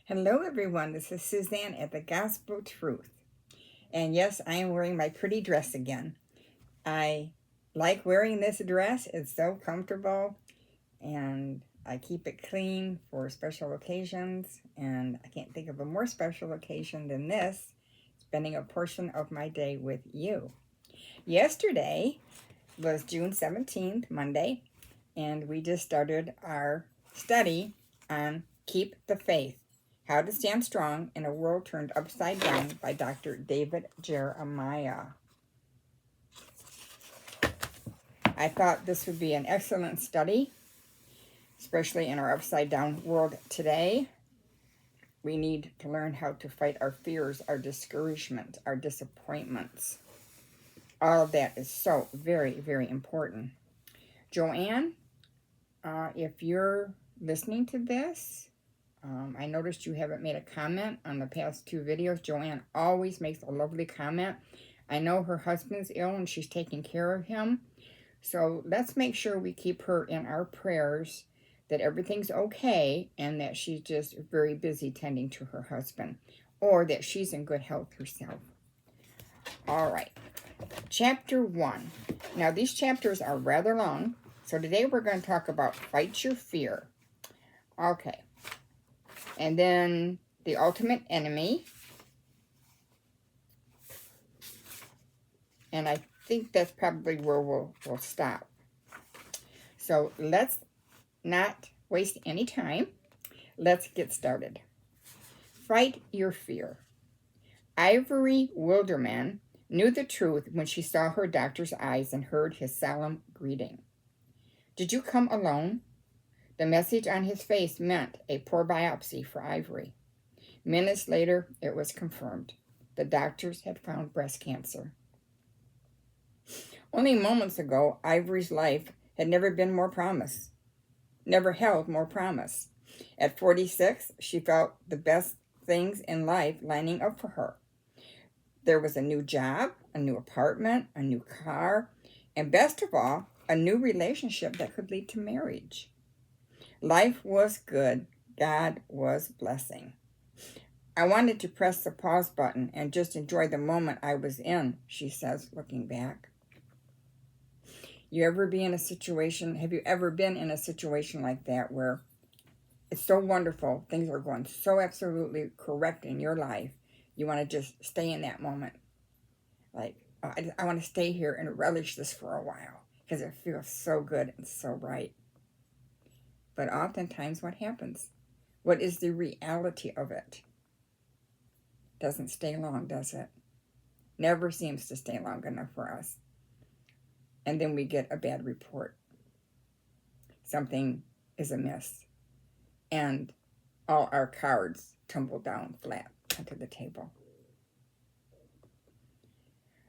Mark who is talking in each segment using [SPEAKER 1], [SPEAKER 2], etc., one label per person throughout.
[SPEAKER 1] Hello, everyone. This is Suzanne at the Gospel Truth. And yes, I am wearing my pretty dress again. I like wearing this dress, it's so comfortable, and I keep it clean for special occasions. And I can't think of a more special occasion than this, spending a portion of my day with you. Yesterday was June 17th, Monday, and we just started our study on Keep the Faith. How to Stand Strong in a World Turned Upside Down by Dr. David Jeremiah. I thought this would be an excellent study, especially in our upside down world today. We need to learn how to fight our fears, our discouragement, our disappointments. All of that is so very, very important. Joanne, if you're listening to this, I noticed you haven't made a comment on the past two videos. Joanne always makes a lovely comment. I know her husband's ill and she's taking care of him. So let's make sure we keep her in our prayers, that everything's okay and that she's just very busy tending to her husband, or that she's in good health herself. All right, chapter 1. Now these chapters are rather long, so today we're going to talk about Fight Your Fear. Okay. And then the ultimate enemy. And I think that's probably where we'll stop. So let's not waste any time. Let's get started. Fight your fear. Ivory Wilderman knew the truth when she saw her doctor's eyes and heard his solemn greeting. Did you come alone? The message on his face meant a poor biopsy for Ivory. Minutes later, it was confirmed. The doctors had found breast cancer. Only moments ago, Ivory's life had never been more promise, never held more promise. At 46, she felt the best things in life lining up for her. There was a new job, a new apartment, a new car, and best of all, a new relationship that could lead to marriage. Life was good. God was blessing. I wanted to press the pause button and just enjoy the moment I was in, she says, looking back. Have you ever been in a situation like that where it's so wonderful, things are going so absolutely correct in your life, you want to just stay in that moment? Like, I want to stay here and relish this for a while because it feels so good and so right. But oftentimes what happens? What is the reality of it? Doesn't stay long, does it? Never seems to stay long enough for us. And then we get a bad report. Something is amiss. And all our cards tumble down flat onto the table.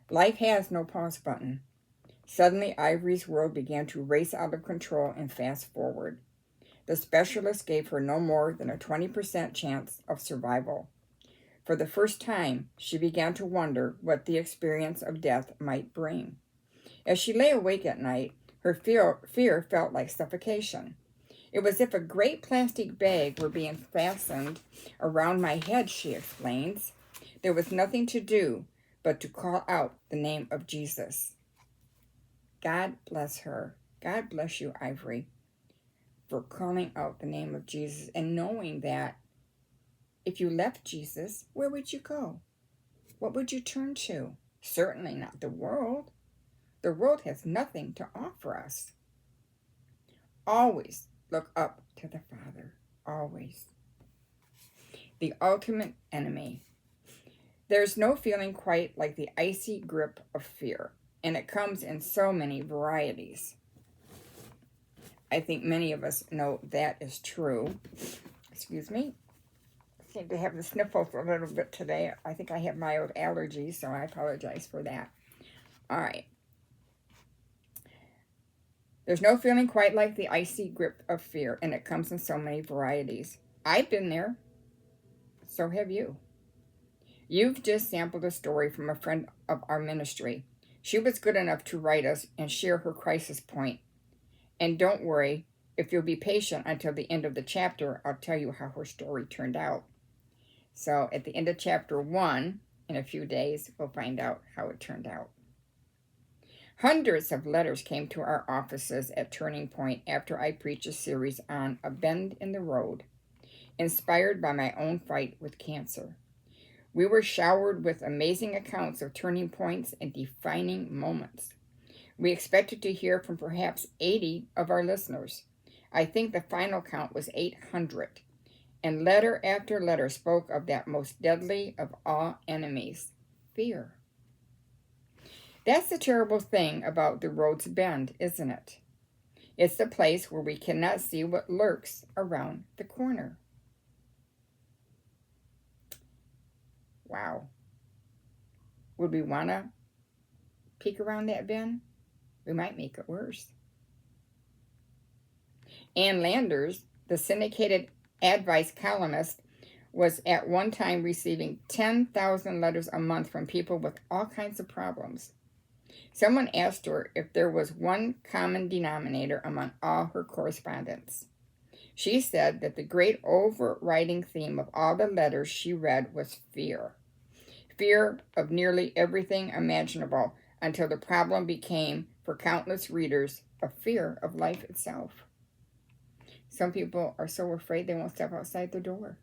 [SPEAKER 1] Life has no pause button. Suddenly, Ivory's world began to race out of control and fast forward. The specialist gave her no more than a 20% chance of survival. For the first time, she began to wonder what the experience of death might bring. As she lay awake at night, her fear felt like suffocation. It was as if a great plastic bag were being fastened around my head, she explains. There was nothing to do but to call out the name of Jesus. God bless her. God bless you, Ivory, for calling out the name of Jesus and knowing that if you left Jesus, where would you go? What would you turn to? Certainly not the world. The world has nothing to offer us. Always look up to the Father. Always. The ultimate enemy. There's no feeling quite like the icy grip of fear, and it comes in so many varieties. I think many of us know that is true. Excuse me. I seem to have the sniffles a little bit today. I think I have mild allergies, so I apologize for that. All right. There's no feeling quite like the icy grip of fear, and it comes in so many varieties. I've been there. So have you. You've just sampled a story from a friend of our ministry. She was good enough to write us and share her crisis point. And don't worry, if you'll be patient until the end of the chapter, I'll tell you how her story turned out. So at the end of chapter 1, in a few days, we'll find out how it turned out. Hundreds of letters came to our offices at Turning Point after I preached a series on a bend in the road, inspired by my own fight with cancer. We were showered with amazing accounts of turning points and defining moments. We expected to hear from perhaps 80 of our listeners. I think the final count was 800, and letter after letter spoke of that most deadly of all enemies, fear. That's the terrible thing about the road's bend, isn't it? It's the place where we cannot see what lurks around the corner. Wow. Would we want to peek around that bend? We might make it worse. Ann Landers, the syndicated advice columnist, was at one time receiving 10,000 letters a month from people with all kinds of problems. Someone asked her if there was one common denominator among all her correspondence. She said that the great overriding theme of all the letters she read was fear. Fear of nearly everything imaginable, until the problem became, for countless readers, a fear of life itself. Some people are so afraid they won't step outside the door.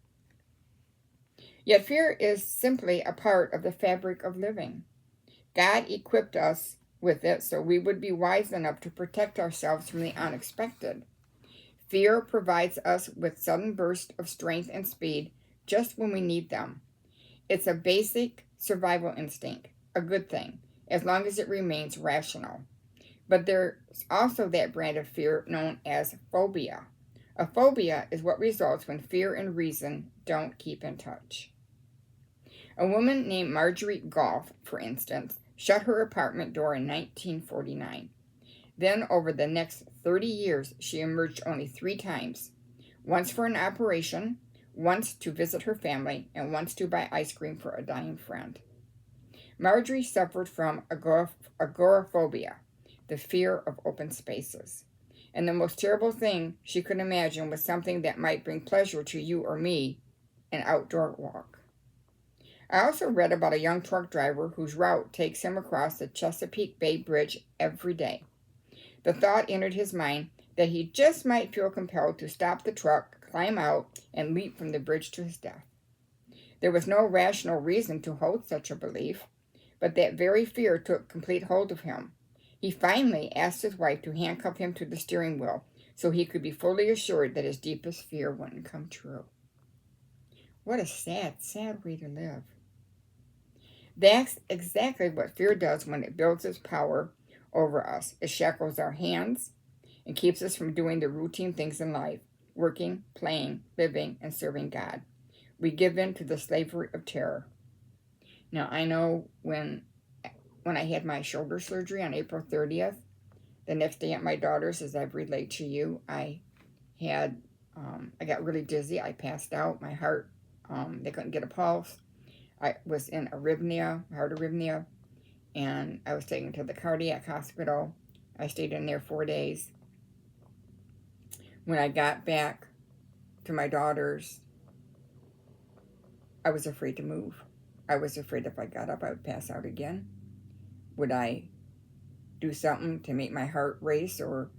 [SPEAKER 1] Yet fear is simply a part of the fabric of living. God equipped us with it so we would be wise enough to protect ourselves from the unexpected. Fear provides us with sudden bursts of strength and speed just when we need them. It's a basic survival instinct, a good thing, as long as it remains rational. But there's also that brand of fear known as phobia. A phobia is what results when fear and reason don't keep in touch. A woman named Marjorie Golf, for instance, shut her apartment door in 1949. Then, over the next 30 years, she emerged only 3 times. Once for an operation, once to visit her family, and once to buy ice cream for a dying friend. Marjorie suffered from agoraphobia, the fear of open spaces. And the most terrible thing she could imagine was something that might bring pleasure to you or me, an outdoor walk. I also read about a young truck driver whose route takes him across the Chesapeake Bay Bridge every day. The thought entered his mind that he just might feel compelled to stop the truck, climb out, and leap from the bridge to his death. There was no rational reason to hold such a belief, but that very fear took complete hold of him. He finally asked his wife to handcuff him to the steering wheel so he could be fully assured that his deepest fear wouldn't come true. What a sad, sad way to live. That's exactly what fear does when it builds its power over us. It shackles our hands and keeps us from doing the routine things in life, working, playing, living, and serving God. We give in to the slavery of terror. Now, I know when I had my shoulder surgery on April 30th, the next day at my daughter's, as I've relayed to you, I got really dizzy. I passed out. My heart, they couldn't get a pulse. I was in arrhythmia, heart arrhythmia, and I was taken to the cardiac hospital. I stayed in there 4 days. When I got back to my daughter's, I was afraid to move. I was afraid if I got up, I would pass out again. Would I do something to make my heart race, or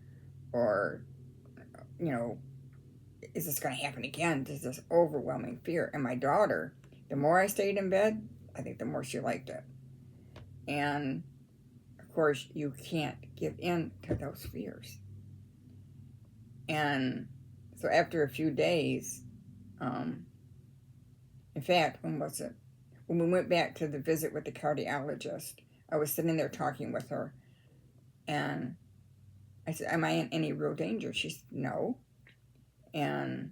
[SPEAKER 1] is this going to happen again? There's this overwhelming fear. And my daughter, the more I stayed in bed, I think the more she liked it. And, of course, you can't give in to those fears. And so after a few days, in fact, when was it? When we went back to the visit with the cardiologist, I was sitting there talking with her. And I said, am I in any real danger? She said, no. And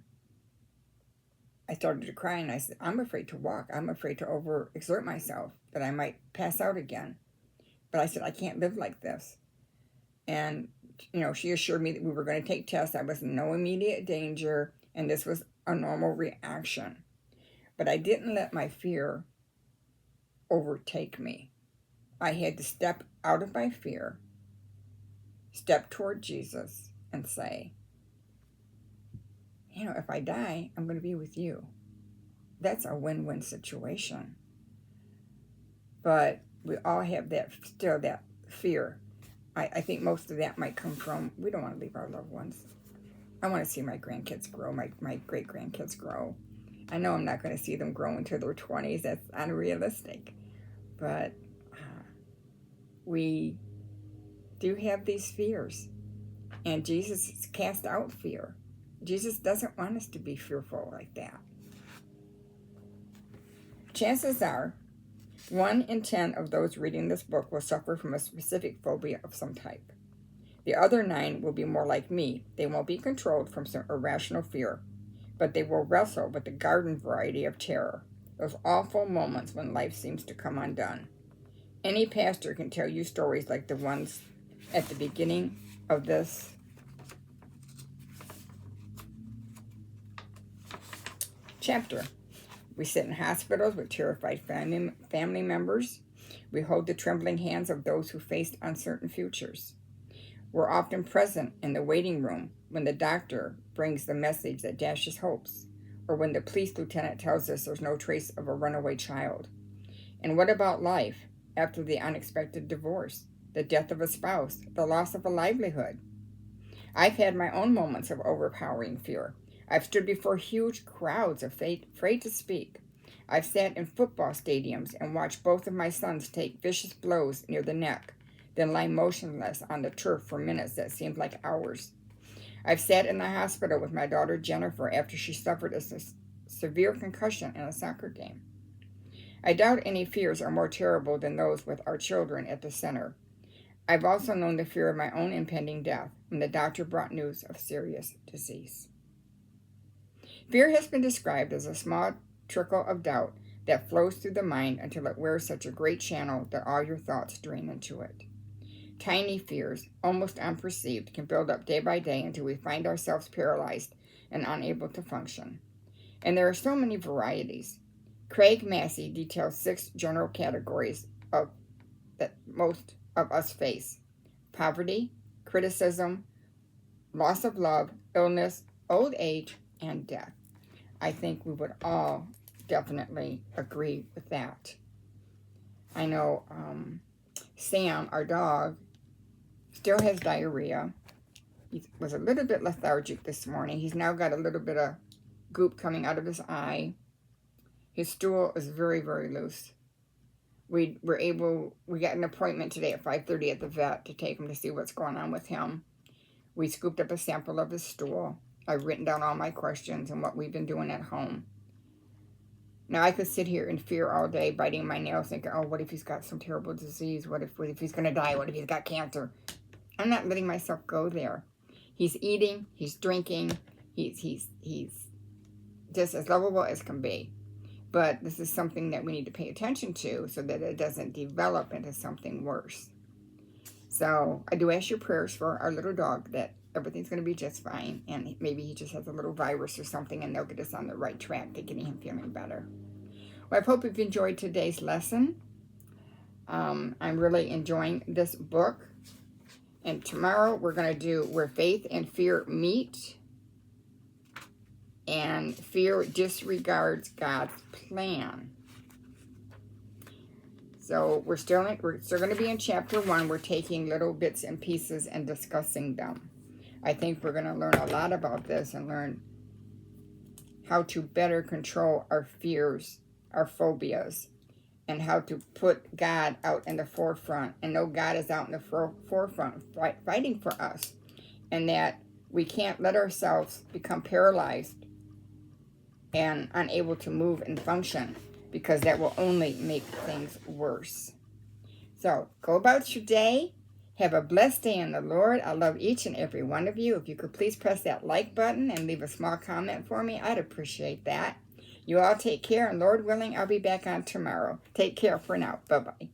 [SPEAKER 1] I started to cry, and I said, I'm afraid to walk. I'm afraid to overexert myself, that I might pass out again. But I said, I can't live like this. And, she assured me that we were going to take tests. I was in no immediate danger, and this was a normal reaction. But I didn't let my fear overtake me. I had to step out of my fear, step toward Jesus, and say, if I die, I'm going to be with you. that's a win-win situation. But we all have that fear. I think most of that might come from, we don't want to leave our loved ones. I want to see my grandkids grow, my great-grandkids grow. I know I'm not going to see them grow into their 20s. That's unrealistic. But we do have these fears. And Jesus cast out fear. Jesus doesn't want us to be fearful like that. Chances are, 1 in 10 of those reading this book will suffer from a specific phobia of some type. The other 9 will be more like me. They won't be controlled from some irrational fear, but they will wrestle with the garden variety of terror, those awful moments when life seems to come undone. Any pastor can tell you stories like the ones at the beginning of this chapter. We sit in hospitals with terrified family members. We hold the trembling hands of those who faced uncertain futures. We're often present in the waiting room when the doctor brings the message that dashes hopes, or when the police lieutenant tells us there's no trace of a runaway child. And what about life after the unexpected divorce, the death of a spouse, the loss of a livelihood? I've had my own moments of overpowering fear. I've stood before huge crowds afraid to speak. I've sat in football stadiums and watched both of my sons take vicious blows near the neck, then lie motionless on the turf for minutes that seemed like hours. I've sat in the hospital with my daughter Jennifer after she suffered a severe concussion in a soccer game. I doubt any fears are more terrible than those with our children at the center. I've also known the fear of my own impending death when the doctor brought news of serious disease. Fear has been described as a small trickle of doubt that flows through the mind until it wears such a great channel that all your thoughts drain into it. Tiny fears, almost unperceived, can build up day by day until we find ourselves paralyzed and unable to function. And there are so many varieties. Craig Massey details 6 general categories that most of us face: poverty, criticism, loss of love, illness, old age, and death. I think we would all definitely agree with that. I know Sam, our dog, still has diarrhea. He was a little bit lethargic this morning. He's now got a little bit of goop coming out of his eye. His stool is very, very loose. We got an appointment today at 5:30 at the vet to take him to see what's going on with him. We scooped up a sample of his stool. I've written down all my questions and what we've been doing at home. Now, I could sit here in fear all day, biting my nails, thinking, oh, what if he's got some terrible disease? What if he's going to die? What if he's got cancer? I'm not letting myself go there. He's eating. He's drinking. He's just as lovable as can be. But this is something that we need to pay attention to so that it doesn't develop into something worse. So I do ask your prayers for our little dog that everything's going to be just fine, and maybe he just has a little virus or something, and they'll get us on the right track to getting him feeling better. Well, I hope you've enjoyed today's lesson. I'm really enjoying this book. And tomorrow we're going to do Where Faith and Fear Meet. And fear disregards God's plan. So we're still going to be in chapter 1. We're taking little bits and pieces and discussing them. I think we're going to learn a lot about this and learn how to better control our fears, our phobias, and how to put God out in the forefront and know God is out in the forefront fighting for us, and that we can't let ourselves become paralyzed and unable to move and function, because that will only make things worse. So go about your day. Have a blessed day in the Lord. I love each and every one of you. If you could please press that like button and leave a small comment for me, I'd appreciate that. You all take care, and Lord willing, I'll be back on tomorrow. Take care for now. Bye-bye.